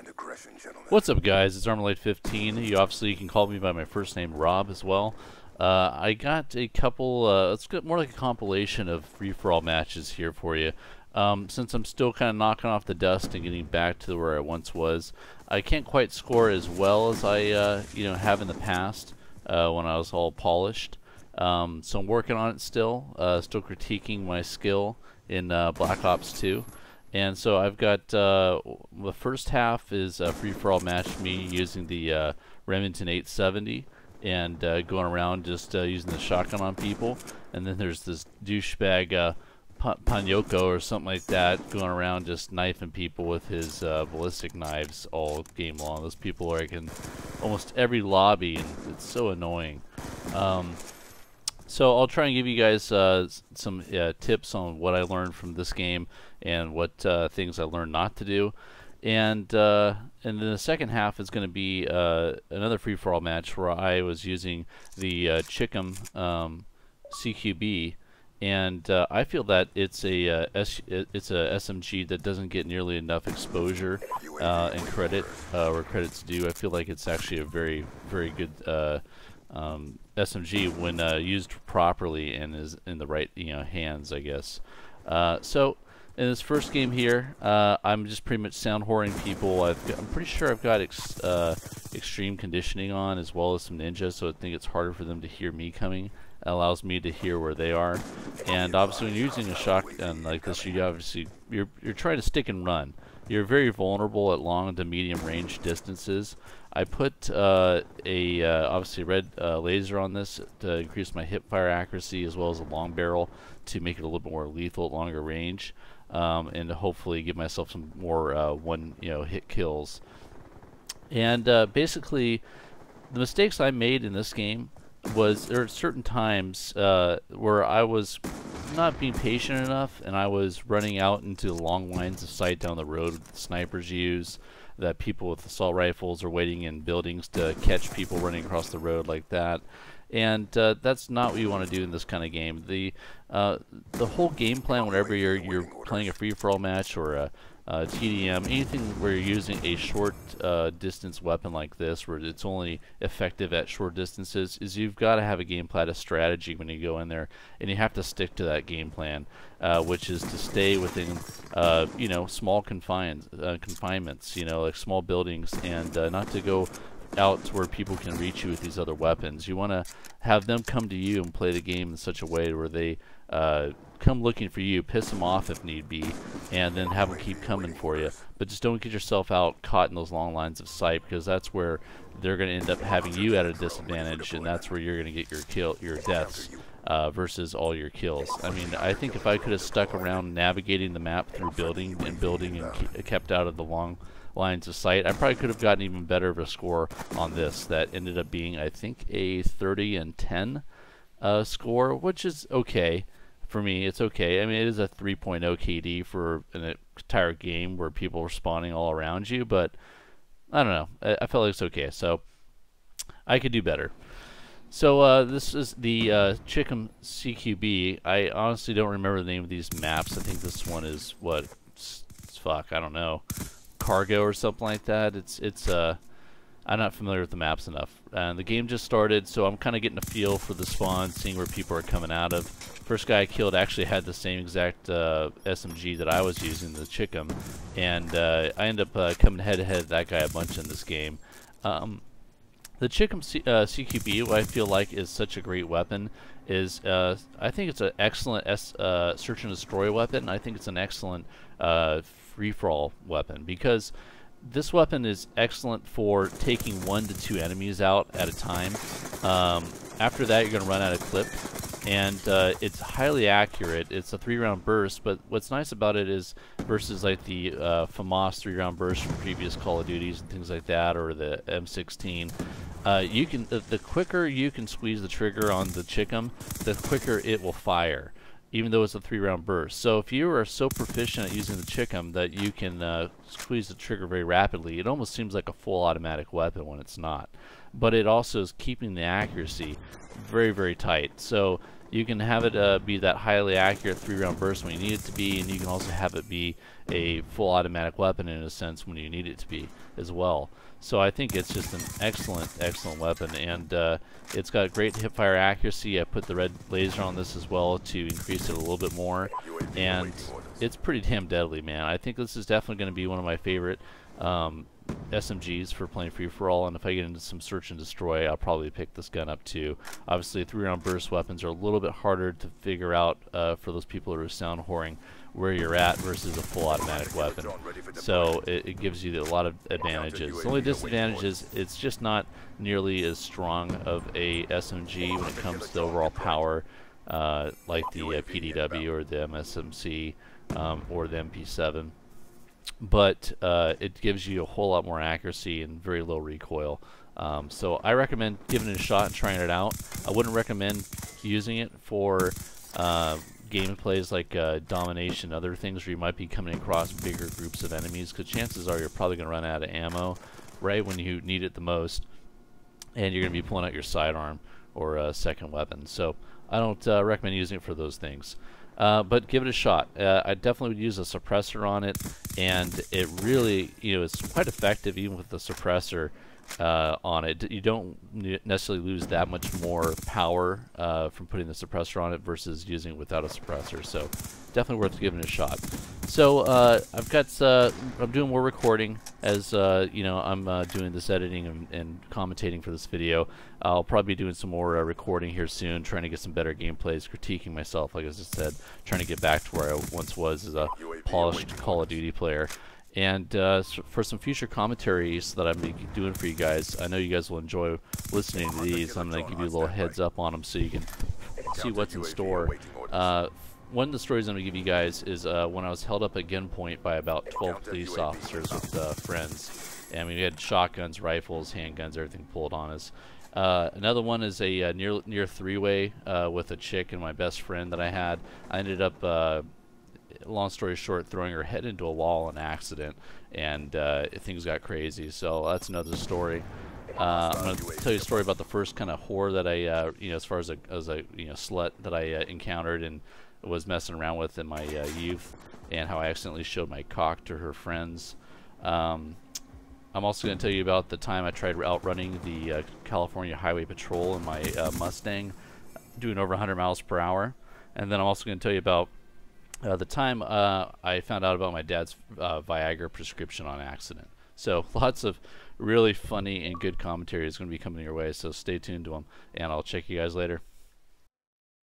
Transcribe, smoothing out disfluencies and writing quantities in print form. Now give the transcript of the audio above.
and aggression, gentlemen. What's up, guys? It's Armalite15. You obviously can call me by my first name, Rob, as well. I got a couple, let's get more like a compilation of free-for-all matches here for you. Since I'm still kind of knocking off the dust and getting back to where I once was, I can't quite score as well as I have in the past when I was all polished. So I'm working on it still, still critiquing my skill in Black Ops 2. And so I've got the first half is a free-for-all match, me using the Remington 870 and going around just using the shotgun on people. And then there's this douchebag Panyoko or something like that going around just knifing people with his ballistic knives all game long. Those people are like in almost every lobby, and it's so annoying. So I'll try and give you guys some tips on what I learned from this game and what things I learned not to do. And then the second half is going to be another free-for-all match where I was using the Chicom CQB, and I feel that it's a SMG that doesn't get nearly enough exposure and credit where credit's due. I feel like it's actually a very, very good SMG when used properly and is in the right hands, I guess. So in this first game here, I'm just pretty much sound whoring people. I'm pretty sure I've got extreme conditioning on as well as some ninjas, so I think it's harder for them to hear me coming. It allows me to hear where they are. And obviously when you're using a shotgun like this, you're trying to stick and run. You're very vulnerable at long to medium range distances. I put obviously red laser on this to increase my hip fire accuracy, as well as a long barrel to make it a little bit more lethal at longer range, and to hopefully give myself some more hit kills. And basically, the mistakes I made in this game was there are certain times where I was not being patient enough, and I was running out into the long lines of sight down the road that snipers use, that people with assault rifles are waiting in buildings to catch people running across the road like that. And that's not what you want to do in this kind of game. The whole game plan, whenever you're playing a free-for-all match or a TDM, anything where you're using a short distance weapon like this, where it's only effective at short distances, is you've got to have a game plan, a strategy when you go in there, and you have to stick to that game plan, which is to stay within small confinements, like small buildings, and not to go out to where people can reach you with these other weapons. You want to have them come to you and play the game in such a way where they come looking for you, piss them off if need be, and then have them keep coming for you. But just don't get yourself out caught in those long lines of sight, because that's where they're going to end up having you at a disadvantage, and that's where you're going to get your deaths versus all your kills. I mean, I think if I could have stuck around navigating the map through building and kept out of the long lines of sight, I probably could have gotten even better of a score on this. That ended up being, I think, a 30 and 10 score, which is okay. For me, it's okay. I mean, it is a 3.0 KD for an entire game where people are spawning all around you, but I don't know. I felt like it's okay, so I could do better. So this is the Chicom CQB. I honestly don't remember the name of these maps. I think this one is what? Fuck, I don't know. Cargo or something like that. I'm not familiar with the maps enough. And the game just started, so I'm kind of getting a feel for the spawn, seeing where people are coming out of. First guy I killed actually had the same exact SMG that I was using, the Chicom, and I end up coming head-to-head with that guy a bunch in this game. The Chicom CQB, what I feel like is such a great weapon, is I think it's an excellent search and destroy weapon. I think it's an excellent free-for-all weapon, because this weapon is excellent for taking 1 to 2 enemies out at a time. After that, you're going to run out of clip, and it's highly accurate. It's a 3-round burst, but what's nice about it is, versus like the FAMAS 3-round burst from previous Call of Duties and things like that, or the M16, you can the quicker you can squeeze the trigger on the Chicom, the quicker it will fire, even though it's a 3-round burst. So if you are so proficient at using the Chicom that you can squeeze the trigger very rapidly, it almost seems like a full automatic weapon when it's not. But it also is keeping the accuracy very, very tight. So you can have it be that highly accurate 3-round burst when you need it to be, and you can also have it be a full automatic weapon in a sense when you need it to be as well. So I think it's just an excellent weapon, and it's got great hipfire accuracy. I put the red laser on this as well to increase it a little bit more, and it's pretty damn deadly, man. I think this is definitely going to be one of my favorite SMGs for playing free-for-all, and if I get into some search and destroy, I'll probably pick this gun up too. Obviously, 3-round burst weapons are a little bit harder to figure out for those people who are sound whoring where you're at versus a full automatic weapon. So it gives you a lot of advantages. The only disadvantage is it's just not nearly as strong of a SMG when it comes to overall power, like the PDW or the MSMC or the MP7. But it gives you a whole lot more accuracy and very low recoil. So I recommend giving it a shot and trying it out. I wouldn't recommend using it for gameplays like domination, other things where you might be coming across bigger groups of enemies, because chances are you're probably going to run out of ammo right when you need it the most, and you're going to be pulling out your sidearm or a second weapon. So I don't recommend using it for those things. But give it a shot. I definitely would use a suppressor on it, and it really, it's quite effective even with the suppressor on it. You don't necessarily lose that much more power from putting the suppressor on it versus using it without a suppressor. So definitely worth giving it a shot. So I'm doing more recording as I'm doing this editing and commentating for this video. I'll probably be doing some more recording here soon, trying to get some better gameplays, critiquing myself, like I just said, trying to get back to where I once was as a polished Call of Duty player. And for some future commentaries that I'm doing for you guys, I know you guys will enjoy listening to these. I'm going to give you a little heads up on them so you can see what's in store. One of the stories I'm going to give you guys is when I was held up at gunpoint by about 12 police officers with friends. And we had shotguns, rifles, handguns, everything pulled on us. Another one is a near three-way with a chick and my best friend that I had. I ended up long story short, throwing her head into a wall in an accident, and things got crazy. So that's another story. I'm going to tell you a story about the first kind of whore that I, as far as a slut that I encountered and was messing around with in my youth, and how I accidentally showed my cock to her friends. I'm also going to tell you about the time I tried outrunning the California Highway Patrol in my Mustang, doing over 100 miles per hour. And then I'm also going to tell you about the time I found out about my dad's Viagra prescription on accident. So lots of really funny and good commentary is going to be coming your way, so stay tuned to them, and I'll check you guys later.